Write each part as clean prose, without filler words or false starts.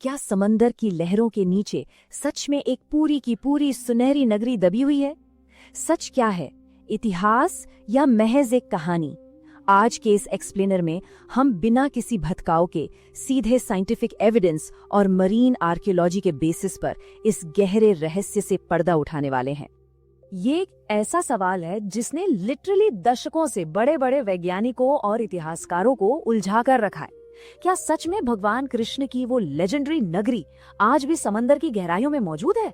क्या समंदर की लहरों के नीचे सच में एक पूरी की पूरी सुनहरी नगरी दबी हुई है? सच क्या है, इतिहास या महज एक कहानी? आज के इस एक्सप्लेनर में हम बिना किसी भटकाव के सीधे साइंटिफिक एविडेंस और मरीन आर्कियोलॉजी के बेसिस पर इस गहरे रहस्य से पर्दा उठाने वाले हैं। ये एक ऐसा सवाल है जिसने लिटरली दशकों से बड़े बड़े वैज्ञानिकों और इतिहासकारों को उलझा कर रखा है। क्या सच में भगवान कृष्ण की वो लेजेंडरी नगरी आज भी समंदर की गहराइयों में मौजूद है?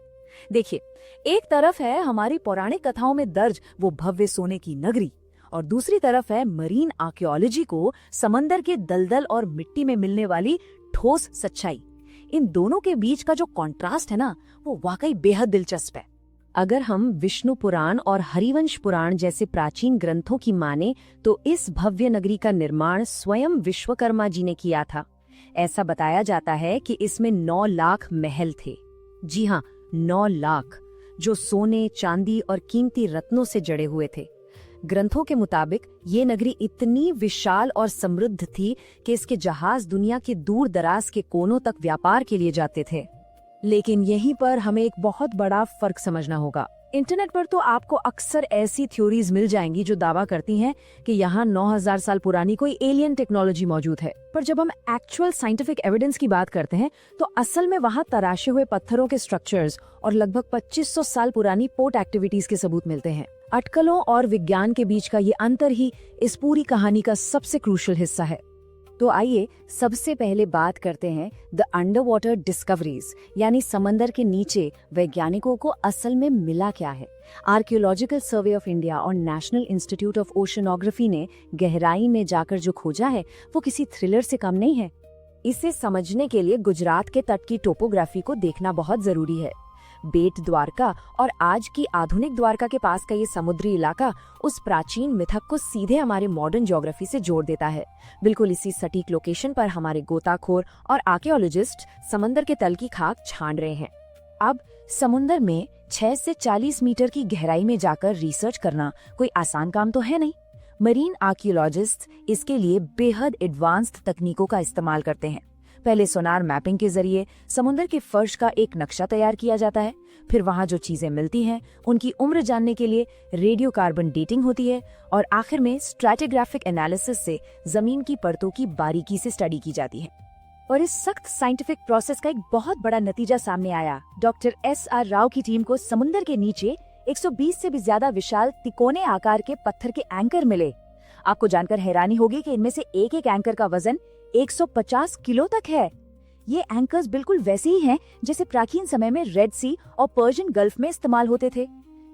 देखिए, एक तरफ है हमारी पौराणिक कथाओं में दर्ज वो भव्य सोने की नगरी, और दूसरी तरफ है मरीन आर्कियोलॉजी को समंदर के दलदल और मिट्टी में मिलने वाली ठोस सच्चाई। इन दोनों के बीच का जो कॉन्ट्रास्ट है ना, वो वाकई बेहद दिलचस्प है। अगर हम विष्णु पुराण और हरिवंश पुराण जैसे प्राचीन ग्रंथों की माने तो इस भव्य नगरी का निर्माण स्वयं विश्वकर्मा जी ने किया था। ऐसा बताया जाता है कि इसमें 9 लाख महल थे। जी हाँ, 9 लाख, जो सोने, चांदी और कीमती रत्नों से जड़े हुए थे। ग्रंथों के मुताबिक ये नगरी इतनी विशाल और समृद्ध थी कि इसके जहाज दुनिया के दूर दराज के कोनों तक व्यापार के लिए जाते थे। लेकिन यहीं पर हमें एक बहुत बड़ा फर्क समझना होगा। इंटरनेट पर तो आपको अक्सर ऐसी थ्योरीज मिल जाएंगी जो दावा करती हैं कि यहाँ 9000 साल पुरानी कोई एलियन टेक्नोलॉजी मौजूद है। पर जब हम एक्चुअल साइंटिफिक एविडेंस की बात करते हैं तो असल में वहाँ तराशे हुए पत्थरों के स्ट्रक्चर्स और लगभग 2500 साल पुरानी पोर्ट एक्टिविटीज के सबूत मिलते हैं। अटकलों और विज्ञान के बीच का ये अंतर ही इस पूरी कहानी का सबसे क्रूशियल हिस्सा है। तो आइए सबसे पहले बात करते हैं द अंडर वाटर डिस्कवरीज, यानी समंदर के नीचे वैज्ञानिकों को असल में मिला क्या है। आर्कियोलॉजिकल सर्वे ऑफ इंडिया और नेशनल इंस्टीट्यूट ऑफ ओशनोग्राफी ने गहराई में जाकर जो खोजा है वो किसी थ्रिलर से कम नहीं है। इसे समझने के लिए गुजरात के तट की टोपोग्राफी को देखना बहुत जरूरी है। बेट द्वारका और आज की आधुनिक द्वारका के पास का ये समुद्री इलाका उस प्राचीन मिथक को सीधे हमारे मॉडर्न ज्योग्राफी से जोड़ देता है। बिल्कुल इसी सटीक लोकेशन पर हमारे गोताखोर और आर्कियोलॉजिस्ट समंदर के तल की खाक छान रहे हैं। अब समुंदर में 6 से 40 मीटर की गहराई में जाकर रिसर्च करना कोई आसान काम तो है नहीं। मरीन आर्कियोलॉजिस्ट इसके लिए बेहद एडवांस्ड तकनीकों का इस्तेमाल करते हैं। पहले सोनार मैपिंग के जरिए समुद्र के फर्श का एक नक्शा तैयार किया जाता है। फिर वहाँ जो चीजें मिलती हैं उनकी उम्र जानने के लिए रेडियो कार्बन डेटिंग होती है, और आखिर में स्ट्रैटिग्राफिक एनालिसिस से जमीन की परतों की बारीकी से स्टडी की जाती है। और इस सख्त साइंटिफिक प्रोसेस का एक बहुत बड़ा नतीजा सामने आया। डॉक्टर SR राव की टीम को समुद्र के नीचे 120 से भी ज्यादा विशाल तिकोने आकार के पत्थर के एंकर मिले। आपको जानकर हैरानी होगी कि इनमें से एक एक एंकर का वजन 150 किलो तक है। ये एंकर्स बिल्कुल वैसे ही हैं जैसे प्राचीन समय में रेड सी और पर्शियन गल्फ में इस्तेमाल होते थे।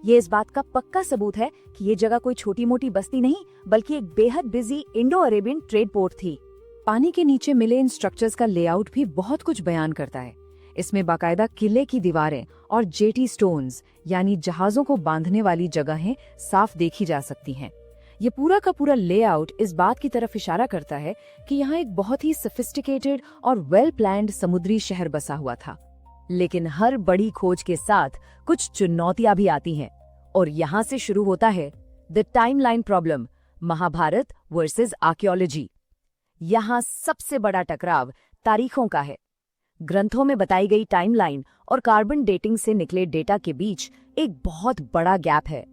ये इस बात का पक्का सबूत है कि ये जगह कोई छोटी मोटी बस्ती नहीं बल्कि एक बेहद busy Indo Arabian trade port थी। पानी के नीचे मिले इन स्ट्रक्चर्स का लेआउट भी बहुत कुछ बयान करता है। इसमें बाकायदा किले की दीवारें और जेटी स्टोन्स, यानी जहाजों को बांधने वाली जगहें साफ देखी जा सकती हैं। ये पूरा का पूरा लेआउट इस बात की तरफ इशारा करता है कि यहाँ एक बहुत ही सोफिस्टिकेटेड और वेल प्लान्ड समुद्री शहर बसा हुआ था। लेकिन हर बड़ी खोज के साथ कुछ चुनौतियां भी आती हैं, और यहाँ से शुरू होता है the timeline problem, Mahabharata versus archaeology. यहाँ सबसे बड़ा टकराव तारीखों का है। ग्रंथों में बताई गई टाइमलाइन और कार्बन डेटिंग से निकले डेटा के बीच एक बहुत बड़ा गैप है।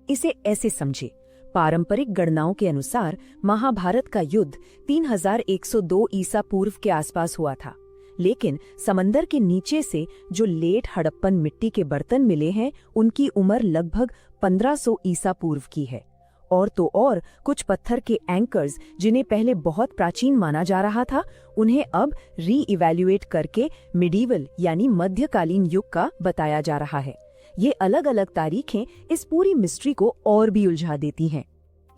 इसे ऐसे समझे, पारंपरिक गणनाओं के अनुसार महाभारत का युद्ध 3102 ईसा पूर्व के आसपास हुआ था, लेकिन समंदर के नीचे से जो लेट हड़प्पन मिट्टी के बर्तन मिले हैं उनकी उम्र लगभग 1500 ईसा पूर्व की है। और तो और कुछ पत्थर के एंकर्स जिन्हें पहले बहुत प्राचीन माना जा रहा था, उन्हें अब री-इवैल्यूएट करके मिडीवल यानी मध्यकालीन युग का बताया जा रहा है। ये अलग अलग तारीखें इस पूरी मिस्ट्री को और भी उलझा देती हैं।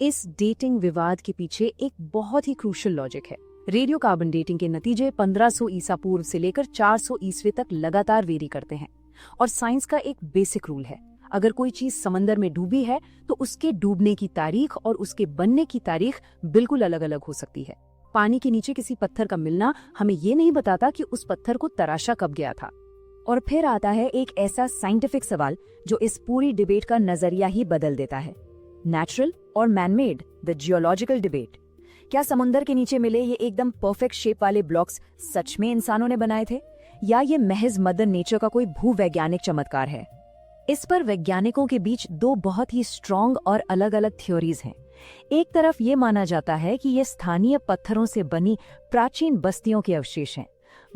इस डेटिंग विवाद के पीछे एक बहुत ही क्रूशियल लॉजिक है। रेडियो कार्बन डेटिंग के नतीजे 1500 ईसा पूर्व से लेकर 400 ईस्वी तक लगातार वेरी करते हैं, और साइंस का एक बेसिक रूल है, अगर कोई चीज समंदर में डूबी है तो उसके डूबने की तारीख और उसके बनने की तारीख बिल्कुल अलग अलग हो सकती है। पानी के नीचे किसी पत्थर का मिलना हमें ये नहीं बताता कि उस पत्थर को तराशा कब गया था। और फिर आता है एक ऐसा साइंटिफिक सवाल जो इस पूरी डिबेट का नजरिया ही बदल देता है, नेचुरल और मैनमेड, द जियोलॉजिकल डिबेट। क्या समुंदर के नीचे मिले ये एकदम परफेक्ट शेप वाले ब्लॉक्स सच में इंसानों ने बनाए थे, या ये महज मदर नेचर का कोई भूवैज्ञानिक चमत्कार है? इस पर वैज्ञानिकों के बीच दो बहुत ही स्ट्रॉन्ग और अलग अलग थ्योरीज हैं। एक तरफ ये माना जाता है कि ये स्थानीय पत्थरों से बनी प्राचीन बस्तियों के अवशेष हैं।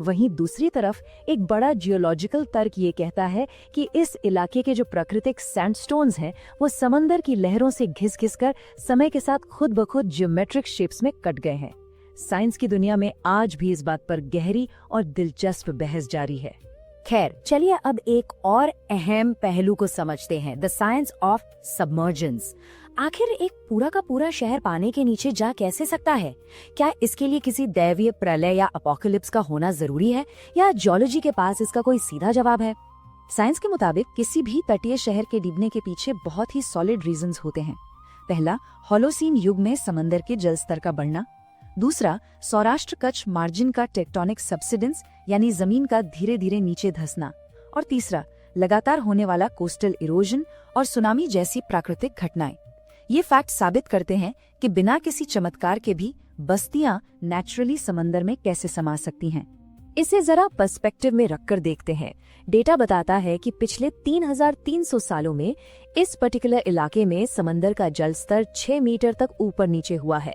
वहीं दूसरी तरफ एक बड़ा जियोलॉजिकल तर्क ये कहता है कि इस इलाके के जो प्राकृतिक सैंडस्टोन्स हैं वो समंदर की लहरों से घिस-घिस कर समय के साथ खुद ब खुद ज्योमेट्रिक शेप्स में कट गए हैं। साइंस की दुनिया में आज भी इस बात पर गहरी और दिलचस्प बहस जारी है। खैर, चलिए अब एक और अहम पहलू को समझते हैं, द साइंस ऑफ सबमर्जेंस। आखिर एक पूरा का पूरा शहर पानी के नीचे जा कैसे सकता है? क्या इसके लिए किसी दैवीय प्रलय या अपोकलिप्स का होना जरूरी है, या जियोलॉजी के पास इसका कोई सीधा जवाब है? साइंस के मुताबिक किसी भी तटीय शहर के डूबने के पीछे बहुत ही सॉलिड रीजंस होते हैं। पहला, होलोसीन युग में समंदर के जल स्तर का बढ़ना। दूसरा, सौराष्ट्र कच्छ मार्जिन का टेक्टोनिक सबसिडेंस यानी जमीन का धीरे धीरे नीचे धंसना। और तीसरा, लगातार होने वाला कोस्टल इरोजन और सुनामी जैसी प्राकृतिक घटनाएं। ये फैक्ट साबित करते हैं कि बिना किसी चमत्कार के भी बस्तियां नेचुरली समंदर में कैसे समा सकती हैं। इसे जरा पर्सपेक्टिव में रखकर देखते हैं। डेटा बताता है कि पिछले 3300 सालों में इस पर्टिकुलर इलाके में समंदर का जल स्तर 6 मीटर तक ऊपर नीचे हुआ है।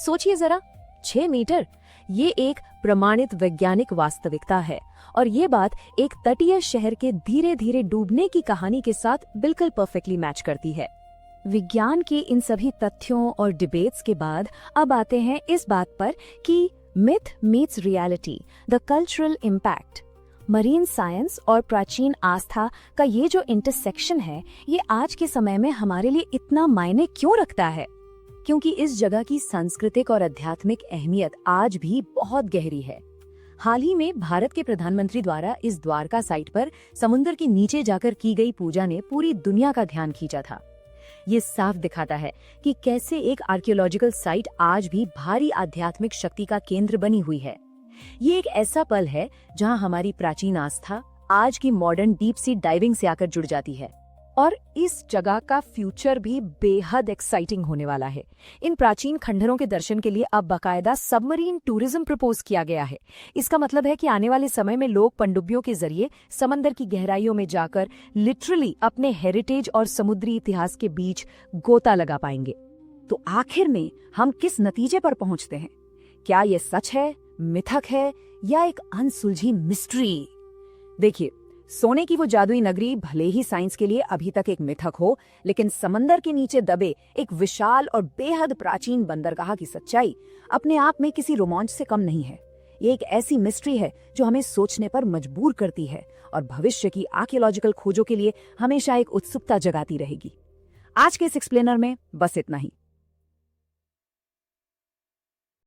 सोचिए जरा, 6 मीटर! ये एक प्रमाणित वैज्ञानिक वास्तविकता है और ये बात एक तटीय शहर के धीरे धीरे डूबने की कहानी के साथ बिल्कुल परफेक्टली मैच करती है। विज्ञान के इन सभी तथ्यों और डिबेट्स के बाद अब आते हैं इस बात पर कि myth meets reality, the cultural impact. Marine science और प्राचीन आस्था का ये जो इंटरसेक्शन है, ये आज के समय में हमारे लिए इतना मायने क्यों रखता है? क्योंकि इस जगह की सांस्कृतिक और आध्यात्मिक अहमियत आज भी बहुत गहरी है। हाल ही में भारत के प्रधानमंत्री द्वारा इस द्वारका साइट पर समुद्र के नीचे जाकर की गई पूजा ने पूरी दुनिया का ध्यान खींचा था। ये साफ दिखाता है कि कैसे एक आर्कियोलॉजिकल साइट आज भी भारी आध्यात्मिक शक्ति का केंद्र बनी हुई है। ये एक ऐसा पल है जहां हमारी प्राचीन आस्था आज की मॉडर्न डीप सी डाइविंग से आकर जुड़ जाती है। और इस जगह का फ्यूचर भी बेहद एक्साइटिंग होने वाला है। इन प्राचीन खंडहरों के दर्शन के लिए अब बाकायदा सबमरीन टूरिज्म प्रपोज किया गया है। इसका मतलब है कि आने वाले समय में लोग पनडुब्बियों के जरिए समंदर की गहराइयों में जाकर लिटरली अपने हेरिटेज और समुद्री इतिहास के बीच गोता लगा पाएंगे। तो आखिर में हम किस नतीजे पर पहुंचते हैं? क्या ये सच है, मिथक है, या एक अनसुलझी मिस्ट्री? देखिए, सोने की वो जादुई नगरी भले ही साइंस के लिए अभी तक एक मिथक हो, लेकिन समंदर के नीचे दबे एक विशाल और बेहद प्राचीन बंदरगाह की सच्चाई अपने आप में किसी रोमांच से कम नहीं है। ये एक ऐसी मिस्ट्री है जो हमें सोचने पर मजबूर करती है और भविष्य की आर्कियोलॉजिकल खोजों के लिए हमेशा एक उत्सुकता जगाती रहेगी। आज के इस एक्सप्लेनर में बस इतना ही।